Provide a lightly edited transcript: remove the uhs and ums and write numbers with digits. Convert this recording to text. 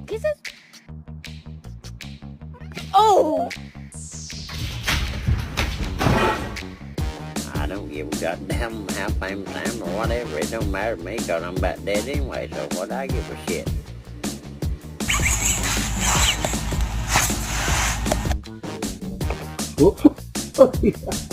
Kisses? Oh! I don't give a goddamn how famous I am or whatever. It don't matter to me because I'm about dead anyway, so what I give a shit. Whoop.